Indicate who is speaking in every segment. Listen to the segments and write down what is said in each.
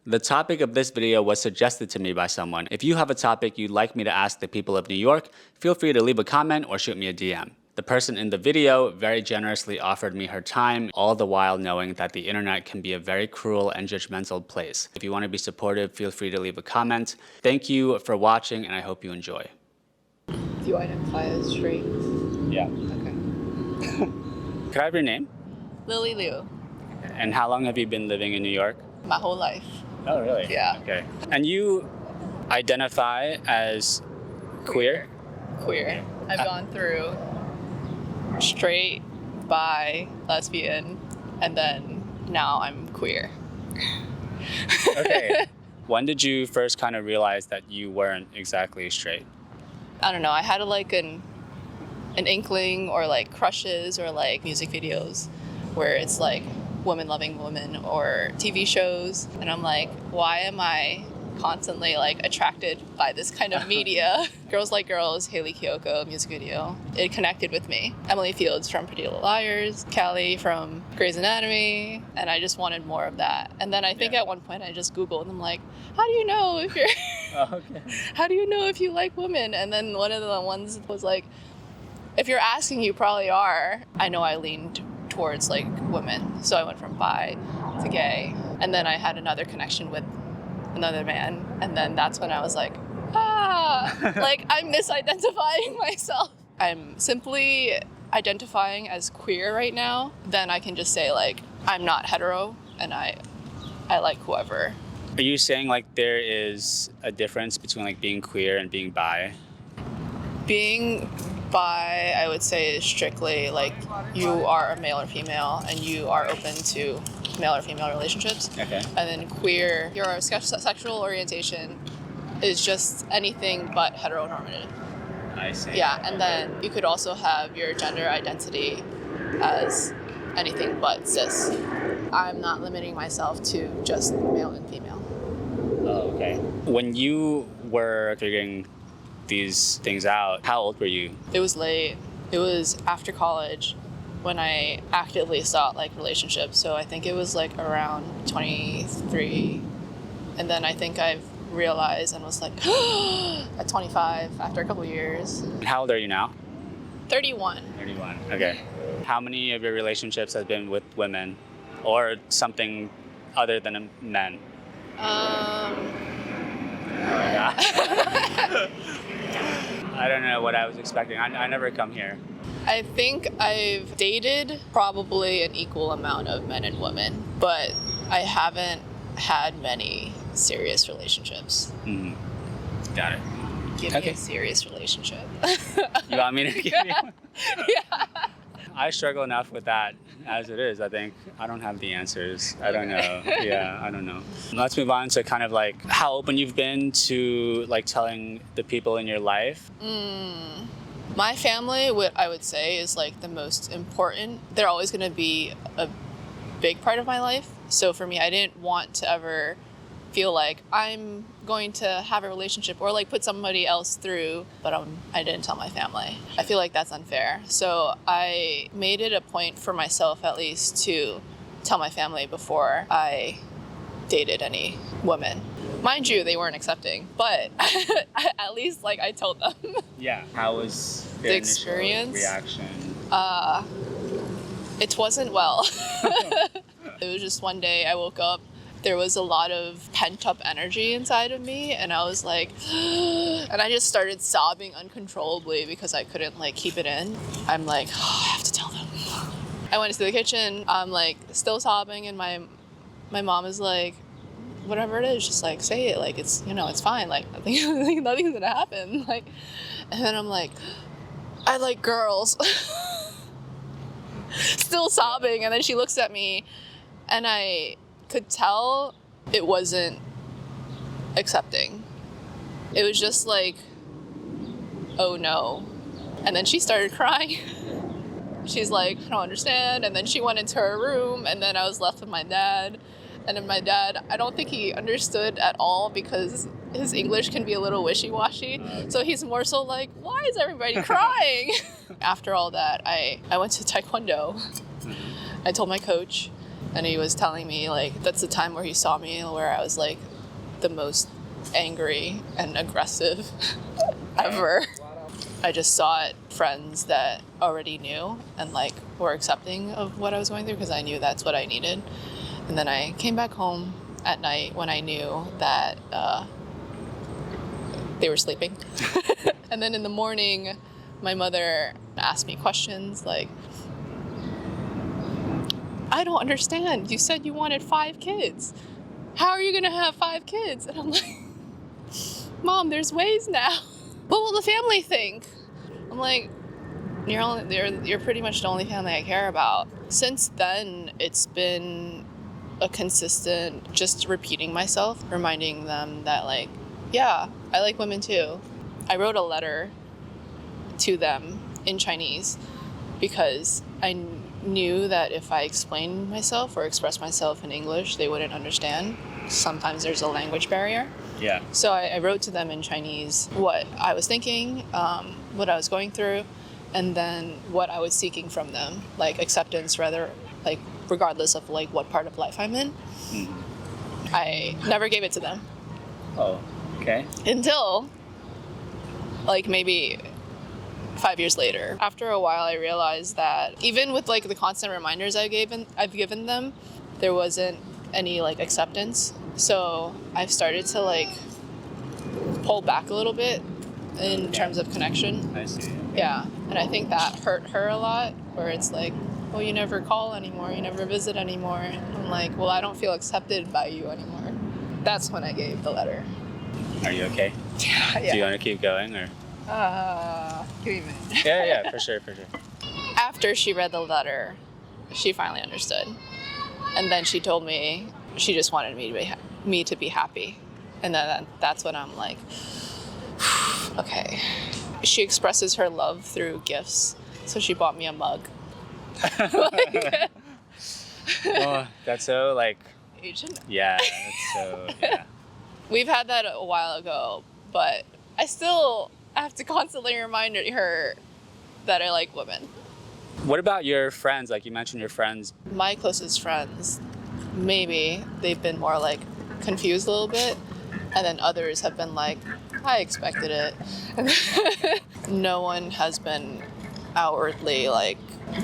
Speaker 1: The topic of this video was suggested to me by someone. If you have a topic you'd like me to ask the people of New York, feel free to leave a comment or shoot me a DM. The person in the video very generously offered me her time, all the while knowing that the internet can be a very cruel and judgmental place. If you want to be supportive, feel free to leave a comment. Thank you for watching, and I hope you enjoy.
Speaker 2: Do you identify as straight?
Speaker 1: Yeah.
Speaker 2: Okay.
Speaker 1: Could I have your name?
Speaker 2: Lily Liu.
Speaker 1: And how long have you been living in New York?
Speaker 2: My whole life.
Speaker 1: Oh, really?
Speaker 2: Yeah.
Speaker 1: Okay. And you identify as queer?
Speaker 2: Queer. I've gone through straight, bi, lesbian, and then now I'm queer.
Speaker 1: Okay. When did you first kind of realize that you weren't exactly straight?
Speaker 2: I don't know. I had like an inkling or like crushes or like music videos where it's like women loving women or TV shows, and I'm like, why am I constantly like attracted by this kind of media? Girls Like Girls, Hayley Kiyoko music video, it connected with me. Emily Fields from Pretty Little Liars, Callie from Grey's Anatomy, and I just wanted more of that. And then I think at one point I just Googled and I'm like, how do you know if you're how do you know if you like women? And then one of the ones was like, if you're asking, you probably are. I know I leaned towards like women, so I went from bi to gay, and then I had another connection with another man, and then that's when I was like, like I'm misidentifying myself. I'm simply identifying as queer right now. Then I can just say like I'm not hetero and I like whoever.
Speaker 1: Are you saying like there is a difference between like being queer and being bi?
Speaker 2: Being bi, I would say, is strictly like you are a male or female and you are open to male or female relationships.
Speaker 1: Okay.
Speaker 2: And then queer, your sexual orientation is just anything but heteronormative.
Speaker 1: I see.
Speaker 2: Yeah, and then you could also have your gender identity as anything but cis. I'm not limiting myself to just male and female.
Speaker 1: Oh, okay. When you were figuring these things out, how old were you?
Speaker 2: It was late. It was after college when I actively sought like relationships. So I think it was like around 23. And then I think I've realized and was like, at 25 after a couple years.
Speaker 1: How old are you now?
Speaker 2: 31.
Speaker 1: 31. Okay. How many of your relationships have been with women or something other than men? I don't know what I was expecting. I never come here.
Speaker 2: I think I've dated probably an equal amount of men and women, but I haven't had many serious relationships.
Speaker 1: Mm-hmm. Got it.
Speaker 2: Give me a serious relationship.
Speaker 1: You want me to give you one?
Speaker 2: Yeah.
Speaker 1: I struggle enough with that as it is. I think I don't have the answers. I don't know. Yeah, I don't know. Let's move on to kind of like how open you've been to like telling the people in your life.
Speaker 2: My family, what I would say, is like the most important. They're always going to be a big part of my life. So for me, I didn't want to ever feel like I'm going to have a relationship or like put somebody else through, but I didn't tell my family. I feel like that's unfair. So I made it a point for myself at least to tell my family before I dated any women. Mind you, they weren't accepting, but at least like I told them.
Speaker 1: Yeah. How was their
Speaker 2: the experience
Speaker 1: reaction?
Speaker 2: It wasn't well. It was just one day I woke up. There was a lot of pent-up energy inside of me, and I was like, and I just started sobbing uncontrollably because I couldn't like keep it in. I'm like, I have to tell them. I went into the kitchen. I'm like still sobbing, and my mom is like, whatever it is, just like say it. Like it's it's fine. Like nothing's gonna happen. Like, and then I'm like, I like girls. Still sobbing, and then she looks at me, and I could tell it wasn't accepting. It was just like, oh no. And then she started crying. She's like, I don't understand. And then she went into her room, and then I was left with my dad. And then my dad, I don't think he understood at all because his English can be a little wishy-washy. So he's more so like, why is everybody crying? After all that, I went to Taekwondo. I told my coach, And he was telling me, like, that's the time where he saw me where I was, like, the most angry and aggressive ever. I just sought friends that already knew and, like, were accepting of what I was going through because I knew that's what I needed. And then I came back home at night when I knew that they were sleeping. And then in the morning, my mother asked me questions like, I don't understand. You said you wanted 5 kids. How are you going to have 5 kids? And I'm like, Mom, there's ways now. What will the family think? I'm like, you're pretty much the only family I care about. Since then, it's been a consistent just repeating myself, reminding them that, like, yeah, I like women too. I wrote a letter to them in Chinese because I knew that if I explained myself or expressed myself in English, they wouldn't understand. Sometimes there's a language barrier.
Speaker 1: Yeah.
Speaker 2: So I wrote to them in Chinese what I was thinking, what I was going through, and then what I was seeking from them, like acceptance, rather, like regardless of like what part of life I'm in. Mm-hmm. I never gave it to them.
Speaker 1: Oh, okay.
Speaker 2: Until like maybe 5 years later. After a while, I realized that even with like the constant reminders I've given them, there wasn't any like acceptance. So I've started to like pull back a little bit in terms of connection.
Speaker 1: I see.
Speaker 2: Yeah, and I think that hurt her a lot, where it's like, well, you never call anymore, you never visit anymore. I'm like, well, I don't feel accepted by you anymore. That's when I gave the letter.
Speaker 1: Are you okay?
Speaker 2: Yeah.
Speaker 1: Do you want to keep going or?
Speaker 2: Give me a minute.
Speaker 1: Yeah, for sure.
Speaker 2: After she read the letter, she finally understood. And then she told me she just wanted me to be happy. And then that's when I'm like, okay. She expresses her love through gifts. So she bought me a mug.
Speaker 1: Oh, that's so like
Speaker 2: Asian.
Speaker 1: Yeah, that's so yeah.
Speaker 2: We've had that a while ago, but I still have to constantly remind her that I like women.
Speaker 1: What about your friends? Like you mentioned your friends.
Speaker 2: My closest friends, maybe they've been more like confused a little bit, and then others have been like, I expected it. No one has been outwardly like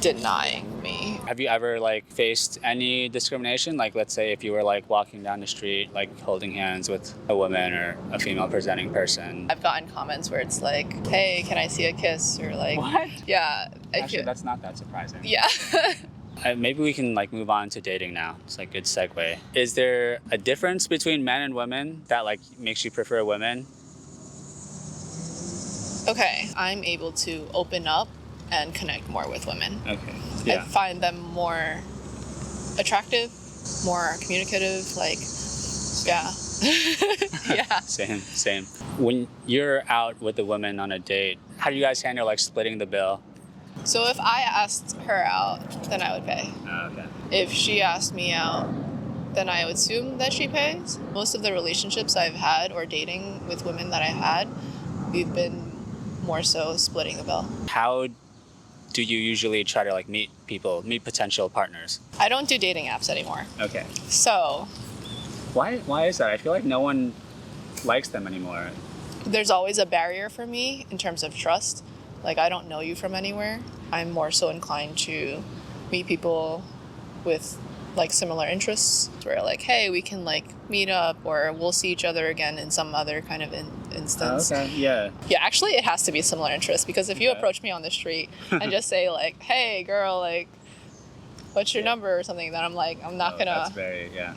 Speaker 2: denying me.
Speaker 1: Have you ever like faced any discrimination? Like let's say if you were like walking down the street, like holding hands with a woman or a female presenting person.
Speaker 2: I've gotten comments where it's like, hey, can I see a kiss? Or like,
Speaker 1: What?
Speaker 2: Yeah.
Speaker 1: Actually, that's not that surprising.
Speaker 2: Yeah.
Speaker 1: Maybe we can like move on to dating now. It's like a good segue. Is there a difference between men and women that like makes you prefer women?
Speaker 2: Okay, I'm able to open up and connect more with women.
Speaker 1: Okay. Yeah.
Speaker 2: I find them more attractive, more communicative, like, yeah. Yeah.
Speaker 1: Same. When you're out with a woman on a date, how do you guys handle like splitting the bill?
Speaker 2: So if I asked her out, then I would pay.
Speaker 1: Oh, okay.
Speaker 2: If she asked me out, then I would assume that she pays. Most of the relationships I've had or dating with women that I had, we've been more so splitting the bill.
Speaker 1: How do you usually try to like meet potential partners?
Speaker 2: I don't do dating apps anymore.
Speaker 1: Okay.
Speaker 2: So
Speaker 1: Why is that? I feel like no one likes them anymore.
Speaker 2: there's always a barrier for me in terms of trust. Like, I don't know you from anywhere. I'm more so inclined to meet people with like similar interests, where like, hey, we can like meet up, or we'll see each other again in some other kind of instance.
Speaker 1: Okay. Yeah.
Speaker 2: Yeah, actually it has to be similar interests, because if you approach me on the street and just say like, hey girl, like, what's your number or something, then I'm like, I'm not gonna.
Speaker 1: That's very
Speaker 2: Yeah.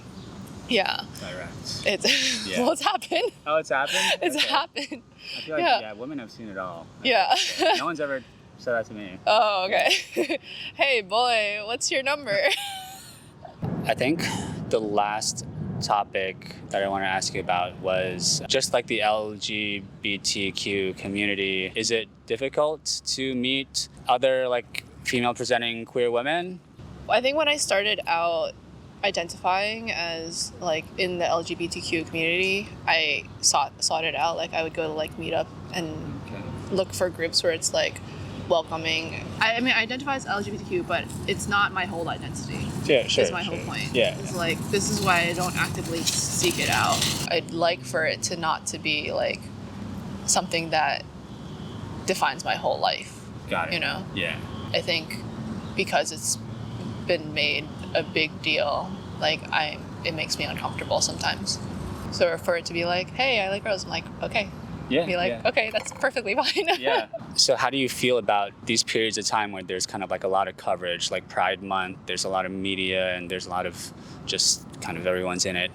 Speaker 1: direct.
Speaker 2: It's
Speaker 1: Yeah.
Speaker 2: well, it's happened.
Speaker 1: Oh, it's happened?
Speaker 2: It's
Speaker 1: Okay.
Speaker 2: happened.
Speaker 1: I feel like,
Speaker 2: Yeah.
Speaker 1: women have seen it all.
Speaker 2: Yeah.
Speaker 1: No one's ever said that to me.
Speaker 2: Oh, okay. Hey boy, what's your number?
Speaker 1: I think the last topic that I want to ask you about was just like the LGBTQ community. Is it difficult to meet other like female presenting queer women?
Speaker 2: I think when I started out identifying as like in the LGBTQ community, I sought it out. Like, I would go to like meet up and look for groups where it's like welcoming. I mean, I identify as LGBTQ, but it's not my whole identity.
Speaker 1: Yeah, sure.
Speaker 2: Is my whole point.
Speaker 1: Yeah.
Speaker 2: It's like, this is why I don't actively seek it out. I'd like for it to not to be like something that defines my whole life.
Speaker 1: Got it.
Speaker 2: You know?
Speaker 1: Yeah.
Speaker 2: I think because it's been made a big deal, like it makes me uncomfortable sometimes. So for it to be like, hey, I like girls, I'm like, okay.
Speaker 1: Yeah.
Speaker 2: Be like,
Speaker 1: yeah.
Speaker 2: okay, that's perfectly fine.
Speaker 1: Yeah. So how do you feel about these periods of time where there's kind of like a lot of coverage, like Pride Month, there's a lot of media and there's a lot of just kind of everyone's in it?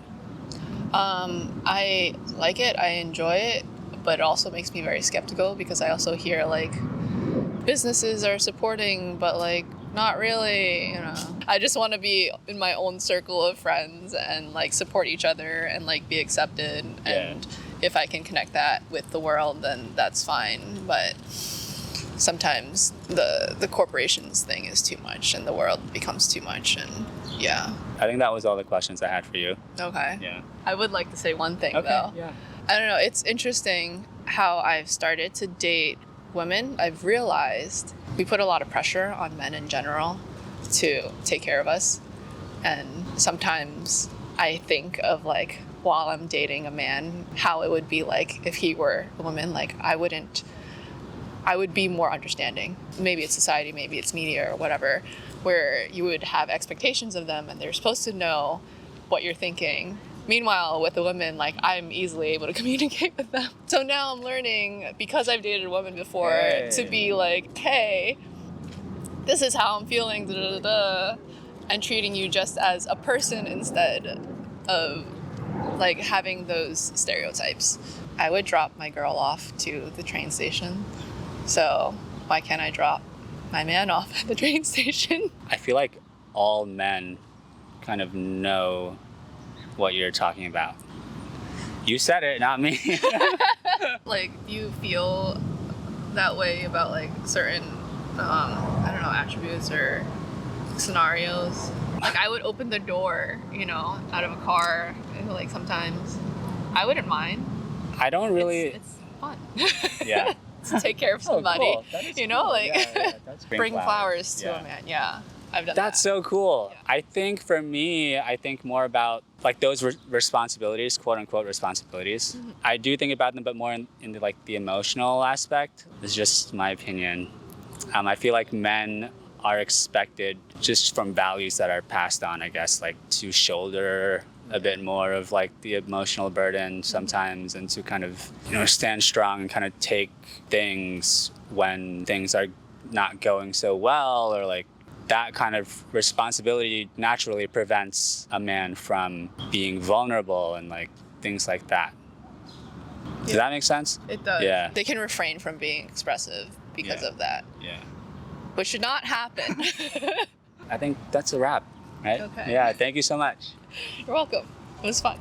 Speaker 2: I like it, I enjoy it, but it also makes me very skeptical because I also hear like businesses are supporting, but like not really, you know. I just want to be in my own circle of friends and like support each other and like be accepted.
Speaker 1: Yeah.
Speaker 2: And if I can connect that with the world, then that's fine. But sometimes the corporations thing is too much and the world becomes too much. And yeah.
Speaker 1: I think that was all the questions I had for you.
Speaker 2: Okay.
Speaker 1: Yeah.
Speaker 2: I would like to say one thing
Speaker 1: Okay.
Speaker 2: though.
Speaker 1: Yeah.
Speaker 2: I don't know. It's interesting how I've started to date women. I've realized we put a lot of pressure on men in general to take care of us. And sometimes I think of like, while I'm dating a man, how it would be like if he were a woman. Like I would be more understanding. Maybe it's society, maybe it's media or whatever, where you would have expectations of them and they're supposed to know what you're thinking. Meanwhile, with a woman, like I'm easily able to communicate with them. So now I'm learning, because I've dated a woman before, to be like, hey, this is how I'm feeling, da, da, da, da, and treating you just as a person instead of like having those stereotypes. I would drop my girl off to the train station. So why can't I drop my man off at the train station?
Speaker 1: I feel like all men kind of know what you're talking about. You said it, not me.
Speaker 2: Like, do you feel that way about like certain, I don't know, attributes or scenarios? Like I would open the door, you know, out of a car, and like sometimes I wouldn't mind.
Speaker 1: I don't really.
Speaker 2: It's fun.
Speaker 1: Yeah.
Speaker 2: To take care of somebody,
Speaker 1: cool. That is
Speaker 2: you know,
Speaker 1: cool.
Speaker 2: like
Speaker 1: That's
Speaker 2: bring flowers to
Speaker 1: Yeah.
Speaker 2: a man. Yeah, I've done
Speaker 1: That's
Speaker 2: that.
Speaker 1: so cool.
Speaker 2: Yeah.
Speaker 1: I think for me, I think more about like those responsibilities, quote unquote responsibilities.
Speaker 2: Mm-hmm.
Speaker 1: I do think about them, but more in the, like the emotional aspect. It's just my opinion. I feel like men are expected just from values that are passed on, I guess, like to shoulder a bit more of like the emotional burden sometimes, and to kind of, you know, stand strong and kind of take things when things are not going so well, or like that kind of responsibility naturally prevents a man from being vulnerable and like things like that. Does that make sense?
Speaker 2: It does.
Speaker 1: Yeah.
Speaker 2: They can refrain from being expressive because
Speaker 1: Yeah.
Speaker 2: of that,
Speaker 1: Yeah.
Speaker 2: which should not happen.
Speaker 1: I think that's a wrap, right?
Speaker 2: Okay.
Speaker 1: Yeah, thank you so much.
Speaker 2: You're welcome. It was fun.